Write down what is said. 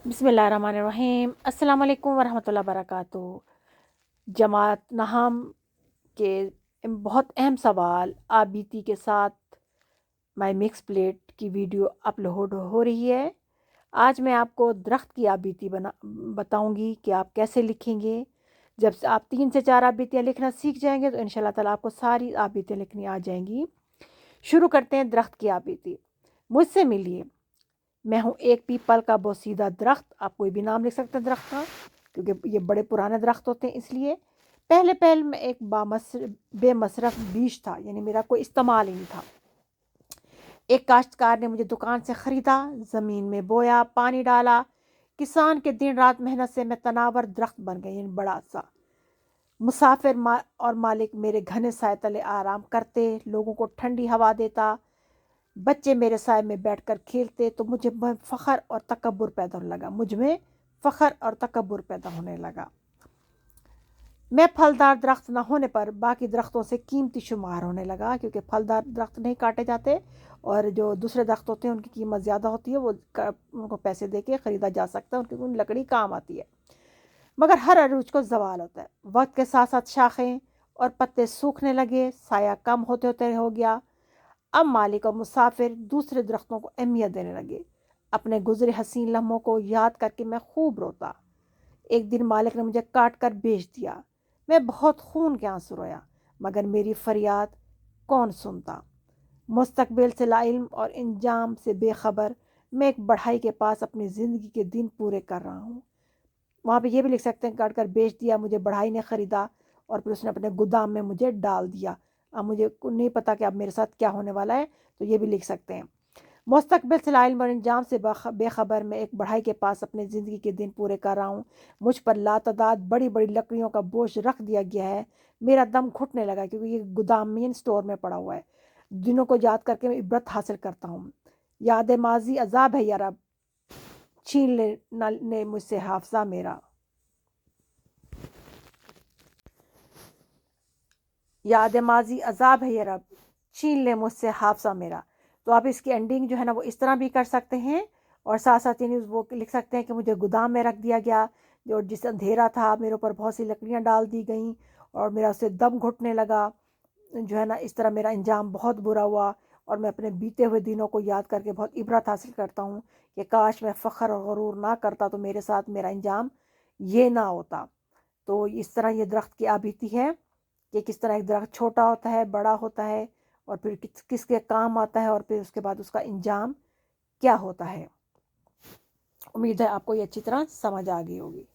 बिस्मिल्लाहिर्रहमानिर्रहीम। अस्सलाम वालेकुम वरहमतुल्लाहि वबरकातुहू। जमात नहम के बहुत अहम सवाल आबीती के साथ माय मिक्स प्लेट की वीडियो अपलोड हो रही है। आज मैं आपको दरख्त की आबीती बताऊंगी कि आप कैसे लिखेंगे। जब से आप 3 से 4 आबीतियाँ लिखना सीख जाएंगे तो इंशाल्लाह ताला आपको सारी आबीतियाँ लिखनी आ जाएंगी। शुरू करते हैं दरख्त की आबीती। मुझसे मिलिए, मैं हूँ एक पीपल का बोसीदा दरख्त। आप कोई भी नाम लिख सकते हैं दरख्त का, क्योंकि ये बड़े पुराने दरख्त होते हैं। इसलिए पहले पहल में एक बेमसरफ बीज था, यानी मेरा कोई इस्तेमाल ही नहीं था। एक काश्तकार ने मुझे दुकान से ख़रीदा, ज़मीन में बोया, पानी डाला। किसान के दिन रात मेहनत से मैं तनावर दरख्त बन गई, यानी बड़ा सा। मुसाफिर और मालिक मेरे घने साए तले आराम करते, लोगों को ठंडी हवा देता, बच्चे मेरे साए में बैठकर खेलते। तो मुझे फ़ख्र और तकब्बुर पैदा होने लगा, मुझ में फ़ख्र और तकब्बुर पैदा होने लगा। मैं फलदार दरख्त न होने पर बाकी दरख्तों से कीमती शुमार होने लगा, क्योंकि फलदार दरख्त नहीं काटे जाते और जो दूसरे दरख्त होते हैं उनकी कीमत ज़्यादा होती है, वो उनको पैसे दे के ख़रीदा जा सकता है, उनकी लकड़ी काम आती है। मगर हर अरूज को ज़वाल होता है। वक्त के साथ साथ शाखें और पत्ते सूखने लगे, साया कम होते होते हो गया। अब मालिक और मुसाफिर दूसरे दरख्तों को अहमियत देने लगे। अपने गुजरे हसीन लम्हों को याद करके मैं खूब रोता। एक दिन मालिक ने मुझे काट कर बेच दिया। मैं बहुत खून के आंसू रोया, मगर मेरी फरियाद कौन सुनता। मुस्तकबिल से लाइल्म और इंजाम से बेखबर मैं एक बढ़ाई के पास अपनी ज़िंदगी के दिन पूरे कर रहा हूँ। वहाँ पे ये भी लिख सकते हैं, काट कर बेच दिया, मुझे बढ़ाई ने ख़रीदा और फिर उसने अपने गोदाम में मुझे डाल दिया। अब मुझे नहीं पता कि अब मेरे साथ क्या होने वाला है, तो ये भी लिख सकते हैं। मुस्तकबिल से लाइल्म और इंजाम से बेखबर मैं एक बढ़ाई के पास अपनी ज़िंदगी के दिन पूरे कर रहा हूँ। मुझ पर लातादाद बड़ी बड़ी लकड़ियों का बोझ रख दिया गया है। मेरा दम घुटने लगा, क्योंकि ये गोदाम मेन स्टोर में पड़ा हुआ है। दिनों को याद करके मैं इबरत हासिल करता हूँ। याद माजी अजाब है या रब, छीन ले मुझसे हाफजा मेरा। याद माजी अजाब है या रब, छीन ले मुझसे हाफजा मेरा। तो आप इसकी एंडिंग जो है ना वो इस तरह भी कर सकते हैं, और साथ साथ यानी वो लिख सकते हैं कि मुझे गोदाम में रख दिया गया, जो जिस अंधेरा था मेरे ऊपर बहुत सी लकड़ियाँ डाल दी गईं और मेरा उससे दम घुटने लगा। जो है ना इस तरह मेरा अंजाम बहुत बुरा हुआ, और मैं अपने बीते हुए दिनों को याद करके बहुत इबरत हासिल करता हूँ कि काश मैं फ़ख्र और गरूर ना करता तो मेरे साथ मेरा अंजाम ये ना होता। तो इस तरह ये दरख्त की आबीती है कि किस तरह एक दरख्त छोटा होता है, बड़ा होता है, और फिर किसके काम आता है, और फिर उसके बाद उसका इंजाम क्या होता है। उम्मीद है आपको ये अच्छी तरह समझ आ गई होगी।